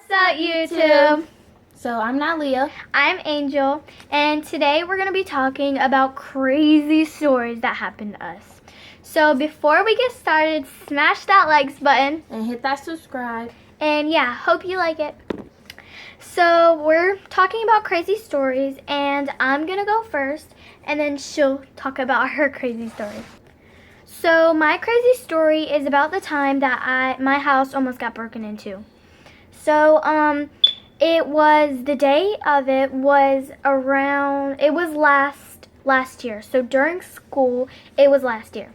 What's up, YouTube? So I'm Naliegha. I'm Angel, and today we're going to be talking about crazy stories that happened to us. So before we get started, smash that likes button. And hit that subscribe. And yeah, hope you like it. So we're talking about crazy stories, and I'm going to go first, and then she'll talk about her crazy story. So my crazy story is about the time that my house almost got broken into. So, it was, the day of it was last year. So during school, it was last year.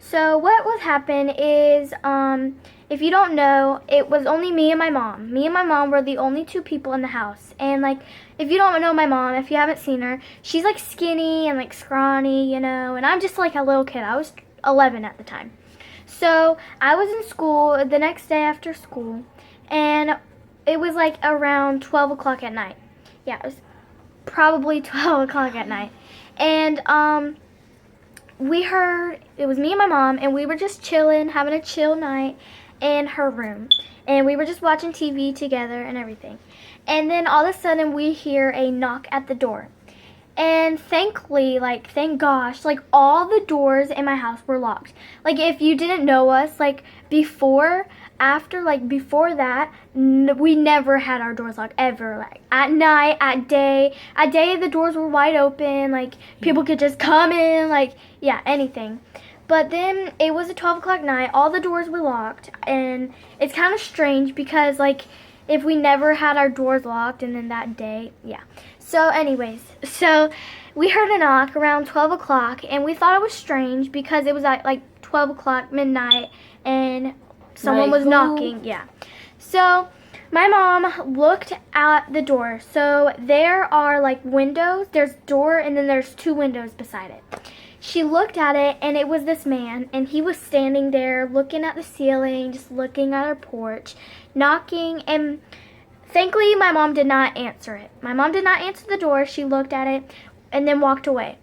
So what would happen is, if you don't know, it was only me and my mom. Me and my mom were the only two people in the house. And like, if you don't know my mom, if you haven't seen her, she's like skinny and like scrawny, you know, and I'm just like a little kid. I was 11 at the time. So I was in school the next day after school, and it was like around 12 o'clock at night. Yeah, it was probably 12 o'clock at night. And we heard, it was me and my mom, and we were just chilling, having a chill night in her room. And we were just watching TV together and everything. And then all of a sudden we hear a knock at the door. And thankfully, like, thank gosh, like, all the doors in my house were locked. Like, if you didn't know us, like, before that, we never had our doors locked, ever. Like, at night, at day, the doors were wide open. Like, people could just come in, like, yeah, anything. But then, it was a 12 o'clock night, all the doors were locked, and it's kind of strange because, like, if we never had our doors locked, and then that day, yeah. So anyways, so we heard a knock around 12 o'clock, and we thought it was strange because it was at like 12 o'clock, midnight, and someone was knocking, yeah. So my mom looked at the door. So there are like windows, there's door, and then there's two windows beside it. She looked at it, and it was this man, and he was standing there looking at the ceiling, just looking at our porch, knocking, and thankfully, my mom did not answer it. My mom did not answer the door. She looked at it and then walked away.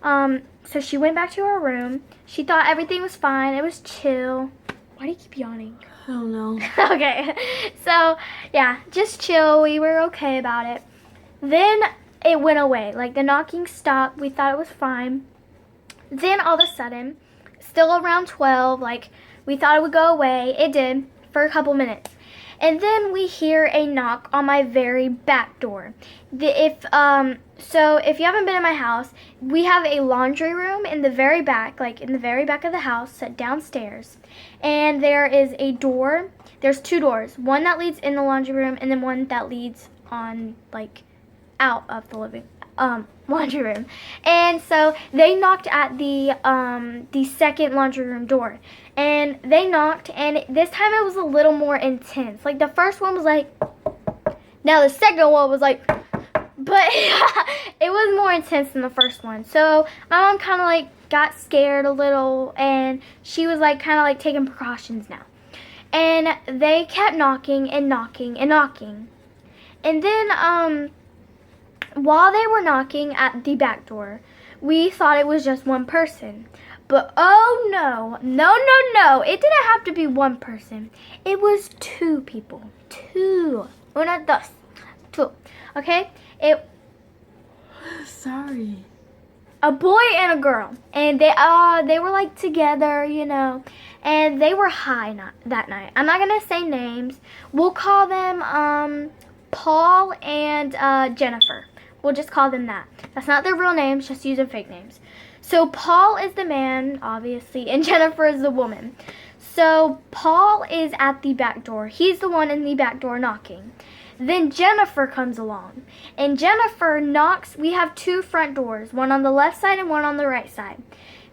So she went back to her room. She thought everything was fine. It was chill. Why do you keep yawning? I don't know. Okay. So, yeah, just chill. We were okay about it. Then it went away. Like, the knocking stopped. We thought it was fine. Then, all of a sudden, still around 12, like, we thought it would go away. It did for a couple minutes. And then we hear a knock on my very back door. So if you haven't been in my house, we have a laundry room in the very back, like in the very back of the house, set downstairs. And there is a door. There's two doors. One that leads in the laundry room, and then one that leads on, like, out of the laundry room. And so they knocked at the second laundry room door, and they knocked, and this time it was a little more intense. Like, the first one was like, now the second one was like, but it was more intense than the first one. So my mom kind of like got scared a little, and she was like kind of like taking precautions now. And they kept knocking and knocking and knocking. And then while they were knocking at the back door, we thought it was just one person. But oh no, no, it didn't have to be one person. It was two people. Two. Una, dos. Two. Okay? Sorry. A boy and a girl. And they were like together, you know. And they were high that night. I'm not going to say names. We'll call them Paul and Jennifer. We'll just call them that. That's not their real names, just using fake names. So Paul is the man, obviously, and Jennifer is the woman. So Paul is at the back door. He's the one in the back door knocking. Then Jennifer comes along, and Jennifer knocks. We have two front doors, one on the left side and one on the right side.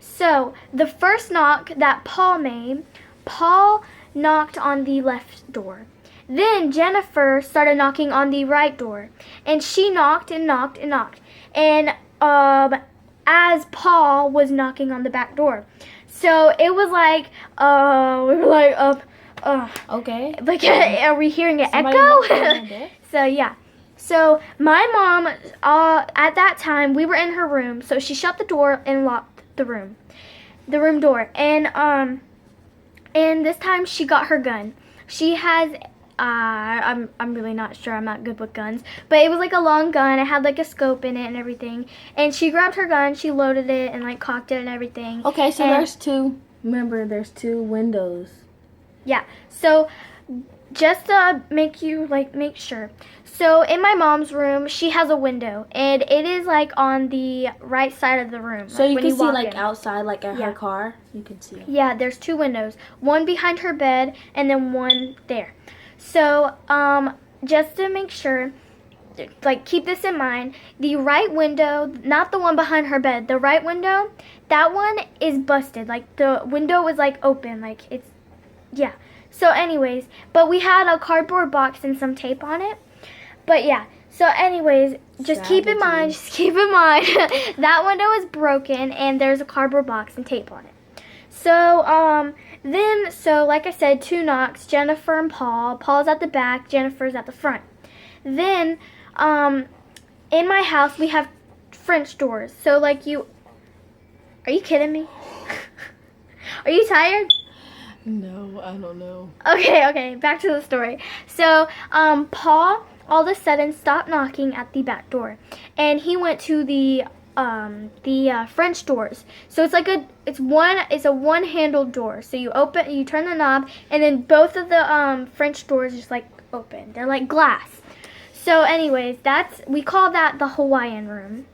So the first knock that Paul made, Paul knocked on the left door. Then Jennifer started knocking on the right door, and she knocked and knocked and knocked. And as Paul was knocking on the back door, so it was like we were like Okay. like are we hearing an echo? So yeah. So my mom at that time, we were in her room, so she shut the door and locked the room door, and this time she got her gun. She has I'm really not sure. I'm not good with guns. But it was like a long gun. It had like a scope in it and everything. And she grabbed her gun, she loaded it and like cocked it and everything. Okay, so And- there's two. Remember, there's two windows. Yeah. So just to make sure. So in my mom's room, she has a window, and it is like on the right side of the room. So like, you when can see walk like in. outside, like at Yeah. her car. You can see. Yeah, there's two windows. One behind her bed and then one there. So, just to make sure, like keep this in mind, the right window, not the one behind her bed, the right window, that one is busted. Like the window is like open, like it's, yeah. So anyways, but we had a cardboard box and some tape on it. But yeah, so anyways, just keep in mind, that window is broken and there's a cardboard box and tape on it. So, so like I said, two knocks, Jennifer and Paul. Paul's at the back, Jennifer's at the front. Then, in my house, we have French doors. So like are you kidding me? Are you tired? No, I don't know. Okay, back to the story. So, Paul all of a sudden stopped knocking at the back door, and he went to the French doors. So it's like it's a one-handled door. So you turn the knob, and then both of the French doors just like open. They're like glass. So anyways, we call that the Hawaiian room.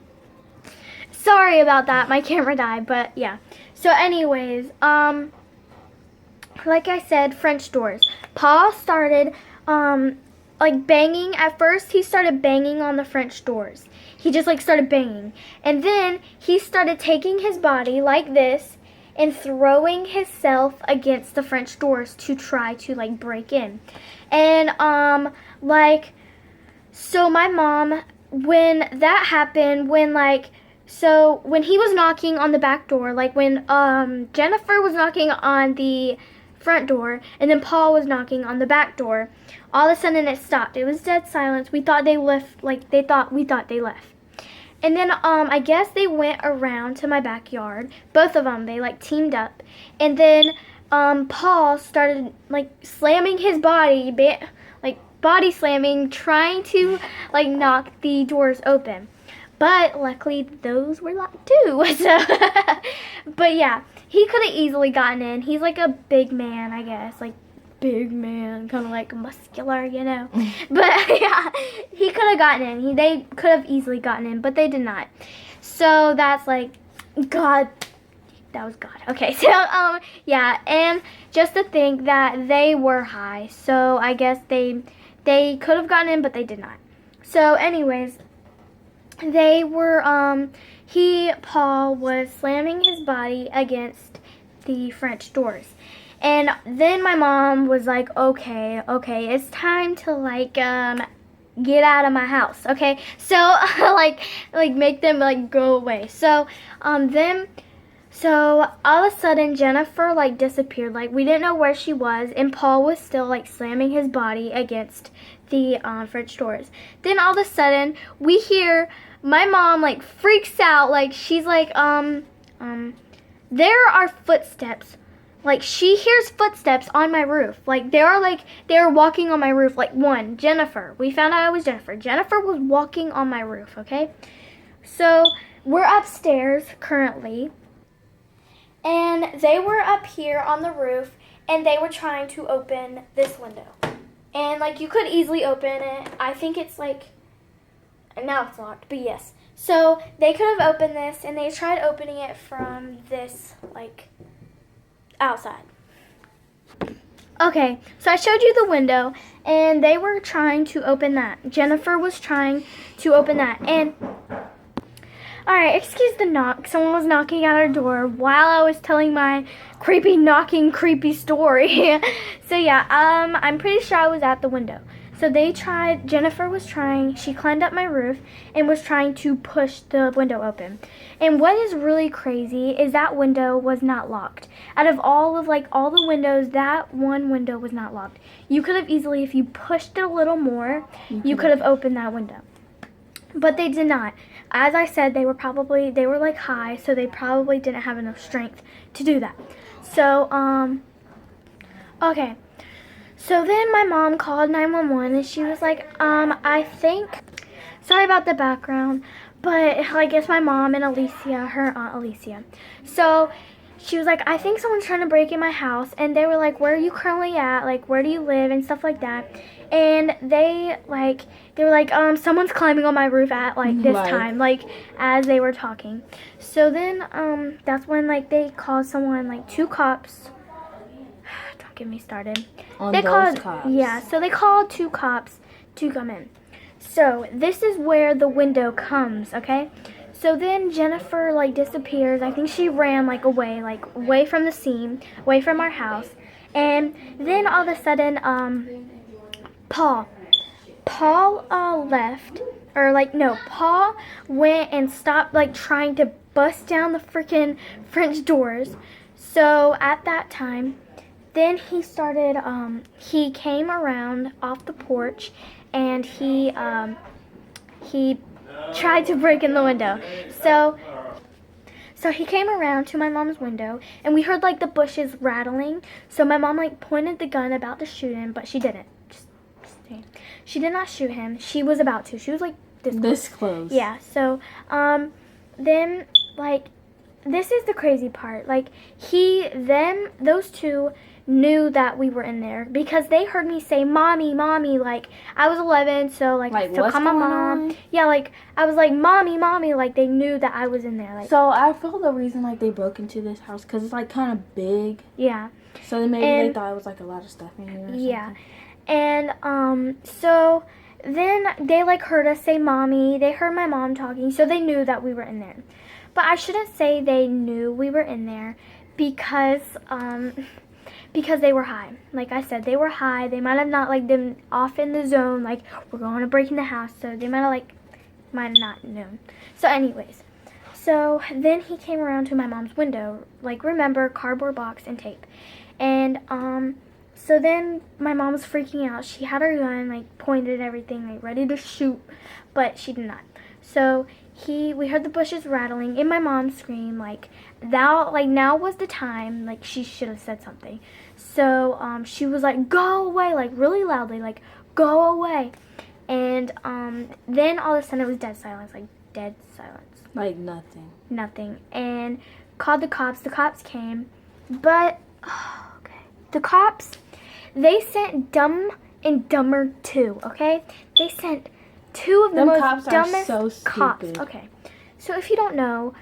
Sorry about that, my camera died, but yeah. So anyways, like I said, French doors. Paul started like banging. At first he started banging on the French doors. He just like started banging. And then he started taking his body like this and throwing himself against the French doors to try to like break in. And so my mom, when that happened, when he was knocking on the back door, like when Jennifer was knocking on the front door and then Paul was knocking on the back door, all of a sudden it stopped. It was dead silence. We thought they left, we thought they left. And then I guess they went around to my backyard. Both of them, they like teamed up. And then Paul started like slamming his body, body slamming, trying to like knock the doors open. But luckily those were locked too. So, but yeah, he could have easily gotten in. He's like a big man, I guess. Like big man, kind of like muscular, you know. But yeah, he could have gotten in. They could have easily gotten in, but they did not. So that's like God. That was God. Okay, so yeah, and just to think that they were high. So I guess they could have gotten in, but they did not. So anyways, they were Paul was slamming his body against the French doors. And then my mom was like, okay, it's time to like get out of my house. Okay, so like make them like go away. So so all of a sudden Jennifer like disappeared. Like we didn't know where she was, and Paul was still like slamming his body against the French doors. Then all of a sudden we hear my mom like freaks out. Like she's like there are footsteps. Like she hears footsteps on my roof. Like they are walking on my roof. Like Jennifer. We found out it was Jennifer. Jennifer was walking on my roof, okay? So we're upstairs currently. And they were up here on the roof, and they were trying to open this window. And like you could easily open it. I think it's like, now it's locked, but yes. So they could have opened this, and they tried opening it from this like outside. Okay, so I showed you the window, and they were trying to open that. Jennifer was trying to open that, and alright, excuse the knock. Someone was knocking at our door while I was telling my creepy story. So yeah, I'm pretty sure I was at the window. So Jennifer was trying, she climbed up my roof and was trying to push the window open. And what is really crazy is that window was not locked. Out of all the windows, that one window was not locked. You could have easily, if you pushed it a little more, you could have opened that window. But they did not. As I said, they were like high, so they probably didn't have enough strength to do that. So, okay. So then my mom called 911 and she was like, I think, sorry about the background, but I guess my mom and Alicia, her aunt Alicia. So she was like, I think someone's trying to break in my house. And they were like, where are you currently at? Like, where do you live? And stuff like that. And they were like, someone's climbing on my roof at like this time, like as they were talking. So then, that's when like they called someone, like 2 cops. Don't get me started. They called cops. Yeah, so they called 2 cops to come in. So this is where the window comes, okay? So then Jennifer like disappears. I think she ran like away from the scene, away from our house. And then all of a sudden, Paul left, or like no, Paul went and stopped like trying to bust down the freaking French doors. So at that time, then he started, he came around off the porch and he tried to break in the window. So he came around to my mom's window and we heard like the bushes rattling. So my mom like pointed the gun about to shoot him, but she didn't. She did not shoot him. She was about to. She was like this close. Yeah. So then like this is the crazy part. Like those 2 knew that we were in there because they heard me say mommy, mommy. Like I was 11, so like so call my mom. Yeah, like I was like mommy, mommy. Like they knew that I was in there. Like, so I feel the reason like they broke into this house because it's like kind of big. Yeah. So then maybe they thought it was like a lot of stuff in here. Or yeah. And so then they like heard us say mommy. They heard my mom talking, so they knew that we were in there. But I shouldn't say they knew we were in there because they were high. Like I said, they were high. They might have not like been off in the zone, like we're going to break in the house. So they might have not known. So anyways, so then he came around to my mom's window, like remember, cardboard box and tape. And so then my mom was freaking out. She had her gun like pointed at everything, like ready to shoot, but she did not. So we heard the bushes rattling and my mom screamed like now was the time, like she should have said something. So she was like, go away, like really loudly, like go away. And then all of a sudden it was dead silence, like dead silence. Like nothing. Nothing. And called the cops. The cops came, but okay. The cops, they sent Dumb and Dumber 2, okay? They sent 2 of the most dumbest cops. Okay. So if you don't know,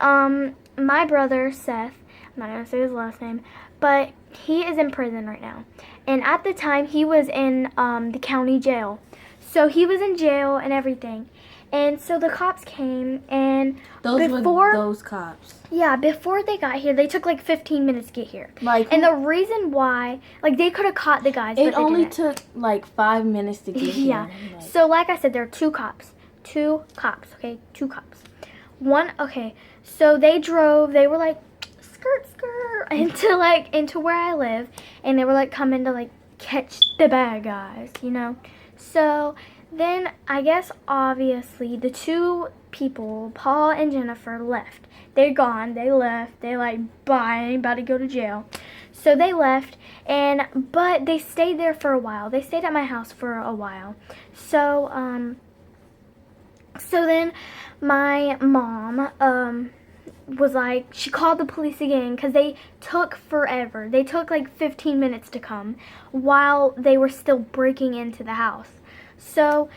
my brother Seth, I'm not gonna say his last name, but he is in prison right now. And at the time he was in the county jail. So he was in jail and everything. And so the cops came and were those cops. Yeah, before they got here, they took like 15 minutes to get here. And the reason why, like they could have caught the guys, but it only took like 5 minutes to get here. Yeah. So like I said, there are 2 cops. 2 cops, okay? 2 cops. Okay. So they drove, they were like skirt into where I live, and they were like coming to like catch the bad guys, you know? So then I guess obviously the 2 people, Paul and Jennifer, left. They're gone. They left. They like, bye, I'm about to go to jail. So they left, but they stayed there for a while. They stayed at my house for a while. So then my mom was like, she called the police again because they took forever. They took like 15 minutes to come while they were still breaking into the house. So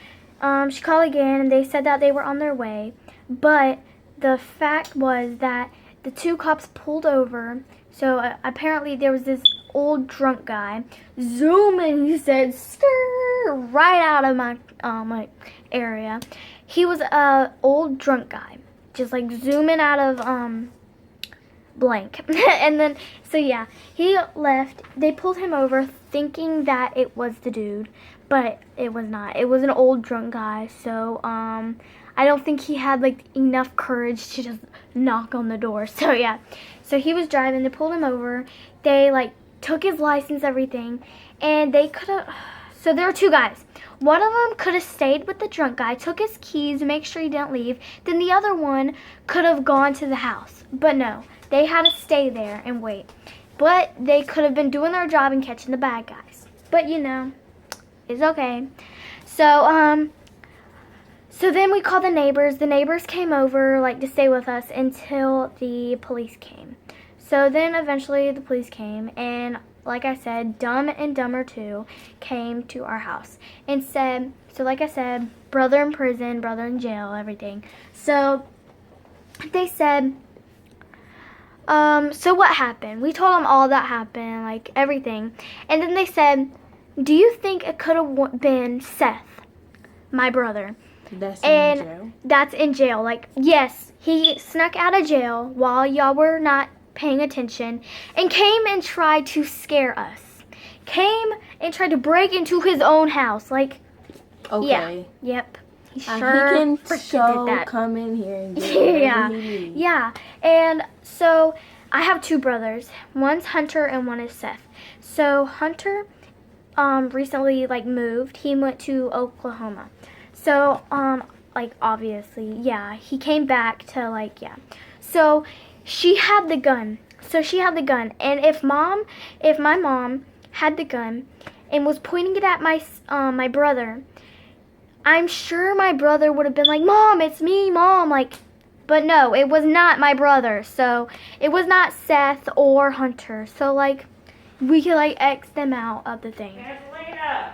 she called again and they said that they were on their way, but the fact was that the 2 cops pulled over. So apparently there was this old drunk guy zooming, he said, skrrr, right out of my area. He was a old drunk guy, just like zooming out of blank. And then so yeah, he left. They pulled him over thinking that it was the dude, but it was not. It was an old drunk guy. So I don't think he had like enough courage to just knock on the door. So yeah, so he was driving. They pulled him over. They like took his license, everything, and they could have. So there were 2 guys. One of them could have stayed with the drunk guy, took his keys to make sure he didn't leave. Then the other one could have gone to the house. But no, they had to stay there and wait. But they could have been doing their job and catching the bad guys. But it's okay. So so then we called the neighbors. The neighbors came over like to stay with us until the police came. So then eventually the police came, and like I said, Dumb and Dumber 2 came to our house and said, so like I said, brother in prison, brother in jail, everything. So they said, so what happened? We told them all that happened, like everything. And then they said, do you think it could have been Seth, my brother? That's in jail? That's in jail. Like, yes, he snuck out of jail while y'all were not paying attention and came and tried to scare us. Came and tried to break into his own house. Like, okay. Yeah. Yep. He He sure can freaking did that. come in here and do whatever Yeah. he needs. Yeah. And so I have two brothers. One's Hunter and one is Seth. So Hunter recently like moved. He went to Oklahoma. So like obviously, yeah, he came back to like So she had the gun. And if my mom had the gun and was pointing it at my brother, I'm sure my brother would have been like, "Mom, it's me, Mom." Like, but no, it was not my brother. So it was not Seth or Hunter. So like, we could like X them out of the thing. Angelina!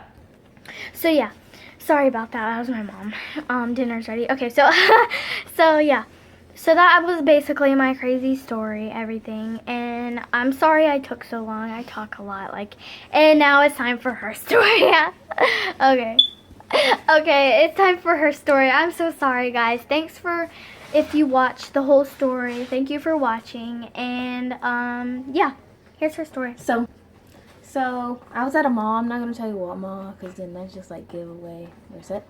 So yeah, sorry about that. That was my mom. Dinner's ready. Okay, so so yeah. So that was basically my crazy story, everything. And I'm sorry I took so long. I talk a lot, like, and now it's time for her story. Yeah. Okay. Okay, it's time for her story. I'm so sorry, guys. Thanks for, if you watched the whole story, thank you for watching. And, yeah, here's her story. So I was at a mall. I'm not going to tell you what mall, because then that's just like give away where it's at.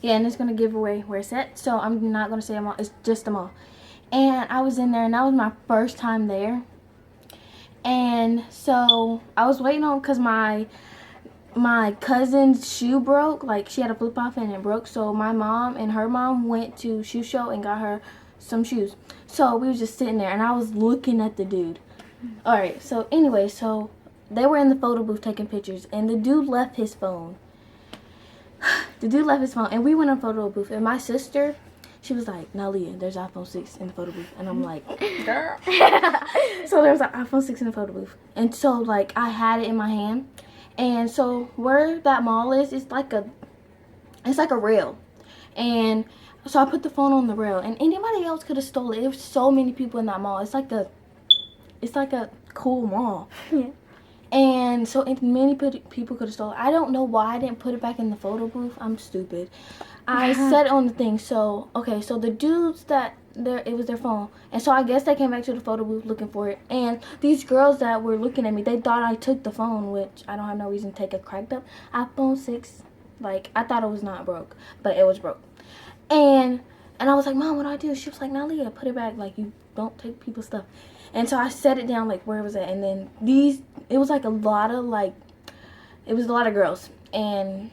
Yeah, and it's going to give away where it's at. So I'm not going to say a mall. It's just a mall. And I was in there, and that was my first time there. And so I was waiting on, because my cousin's shoe broke. Like, she had a flip off and it broke. So my mom and her mom went to shoe show and got her some shoes. So we was just sitting there, and I was looking at the dude. Alright, so anyway, so they were in the photo booth taking pictures, and the dude left his phone. And we went in the photo booth, and my sister, she was like, "Naliegha, there's iPhone 6 in the photo booth." And I'm like, girl. So there was an iPhone 6 in the photo booth. And so, like, I had it in my hand. And so where that mall is, it's like a rail. And so I put the phone on the rail, and anybody else could have stole it. There was so many people in that mall. It's like a cool mall. Yeah. And so many people could have stole it. I don't know why I didn't put it back in the photo booth. I'm stupid. I set it on the thing. So, okay, so the dudes it was their phone. And so I guess they came back to the photo booth looking for it. And these girls that were looking at me, they thought I took the phone, which I don't have no reason to take a cracked up iPhone 6. Like, I thought it was not broke, but it was broke. And I was like, "Mom, what do I do?" She was like, "Naliegha, put it back. Like, you don't take people's stuff." And so I set it down, like, where it was at. And then it was like a lot of girls. And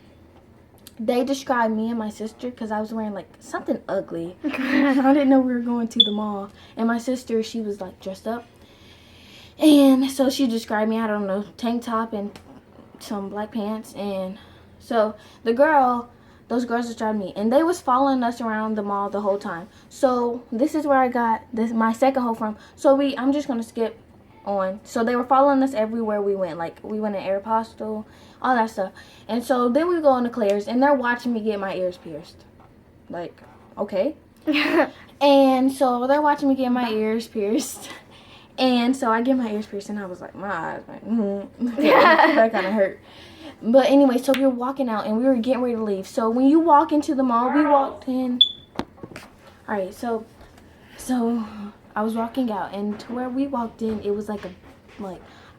they described me and my sister, because I was wearing, like, something ugly. I didn't know we were going to the mall. And my sister, she was, like, dressed up. And so she described me, I don't know, tank top and some black pants. And so those girls described me. And they was following us around the mall the whole time. So this is where I got my second hole from. So I'm just going to skip on. So they were following us everywhere we went. Like, we went to Aeropostale, all that stuff. And so then we go into Claire's, and they're watching me get my ears pierced. Like, okay. And so they're watching me get my ears pierced. And so I get my ears pierced, and I was like, my eyes, like, okay, that kind of hurt. But anyway, so we were walking out, and we were getting ready to leave. So when you walk into the mall, we walked in. Alright, so I was walking out, and to where we walked in, it was like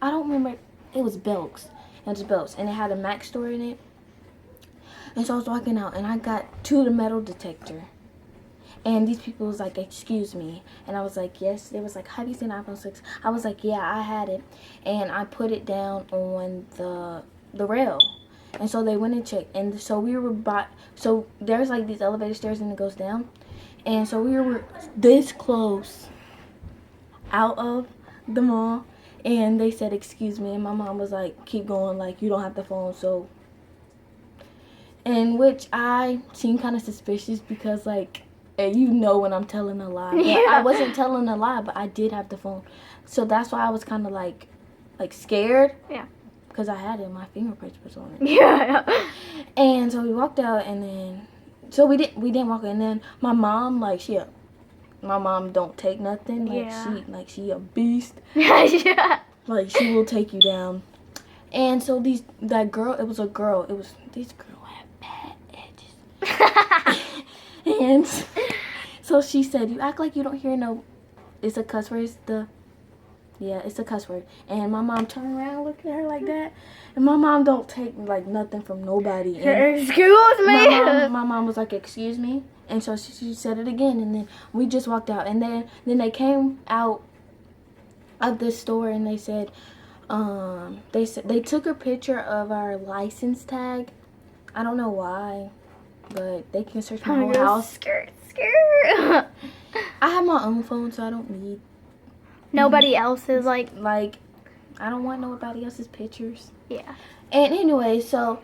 I don't remember, it was Belks. It was Belks, and it had a Mac store in it. And so I was walking out, and I got to the metal detector. And these people was like, "Excuse me." And I was like, "Yes." They was like, "Have you seen iPhone 6? I was like, "Yeah, I had it." And I put it down on the rail. And so they went and checked. And so so there's like these elevator stairs, and it goes down. And so we were this close out of the mall. And they said, excuse me. And my mom was like, keep going. Like, you don't have the phone. So, and which I seemed kind of suspicious because, like, you know when I'm telling a lie. But I wasn't telling a lie, but I did have the phone. So that's why I was kind of like scared. Yeah. Because I had it. My fingerprints was on it. Yeah. And so we walked out, and then, so we didn't walk out. And then my mom, like, my mom don't take nothing. Like, Yeah. she a beast. Yeah. Like, she will take you down. And so this girl had bad edges. And so she said, you act like you don't hear no, it's a cuss word, it's a cuss word. And my mom turned around, looked at her like that. And my mom don't take, like, nothing from nobody. And excuse me? My mom was like, excuse me? And so she said it again. And then we just walked out. And then they came out of the store and they said, they took a picture of our license tag. I don't know why, but they can search my whole house. Skirt. I have my own phone, so I don't need nobody else's, like, I don't want nobody else's pictures. Yeah. And anyway, so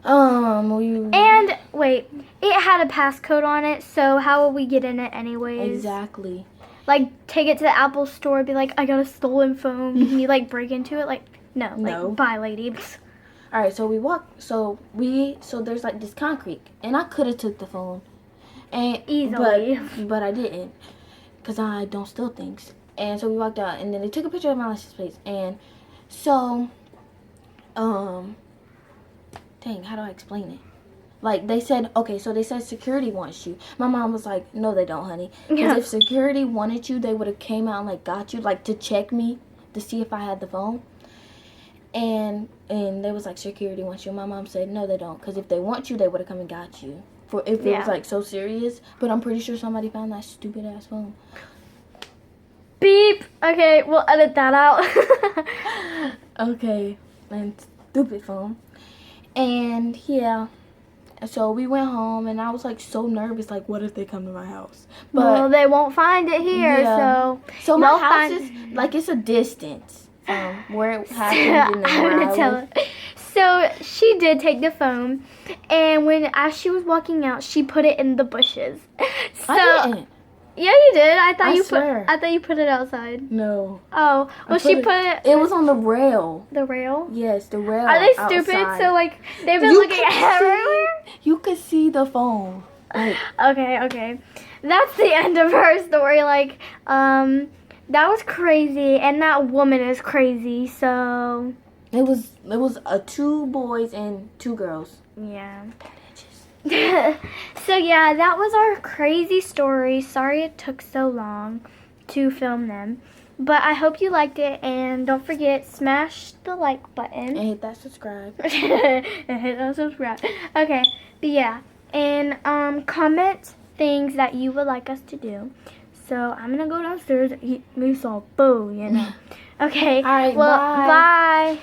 and wait, it had a passcode on it, so how will we get in it anyways? Exactly. Like, take it to the Apple store, be like, I got a stolen phone. Can you, like, break into it? Like, no. Like, bye, lady. All right, so so there's, like, this concrete, and I could have took the phone. And easily. But I didn't, because I don't steal things. And so we walked out, and then they took a picture of my license plates. And so, dang, how do I explain it? Like, they said, okay, so they said security wants you. My mom was like, no, they don't, honey. Because if security wanted you, they would have came out and, like, got you, like, to check me, to see if I had the phone. And they was like, security wants you. My mom said, no, they don't. Because if they want you, they would have come and got you. If it was, like, so serious. But I'm pretty sure somebody found that stupid-ass phone. Beep. Okay, we'll edit that out. Okay. And stupid phone. And, yeah. So we went home, and I was, like, so nervous. Like, what if they come to my house? But well, they won't find it here, So my house is, like, it's a distance from where it happened and where I live. So she did take the phone, and as she was walking out, she put it in the bushes. So, I didn't. Yeah, you did. I thought you put it outside. No. Oh, well, she put it. It was on the rail. The rail? Yes, the rail. Are they stupid? Outside. So, like, they've been looking everywhere. You could see the phone. Like, okay. That's the end of her story. Like, that was crazy, and that woman is crazy. So. It was 2 boys and 2 girls. Yeah. So yeah, that was our crazy story. Sorry it took so long to film them. But I hope you liked it, and don't forget, smash the like button. And hit that subscribe. Okay, but yeah. And comment things that you would like us to do. So I'm gonna go downstairs and eat me some food, you know. Okay. All right, well, bye. Bye.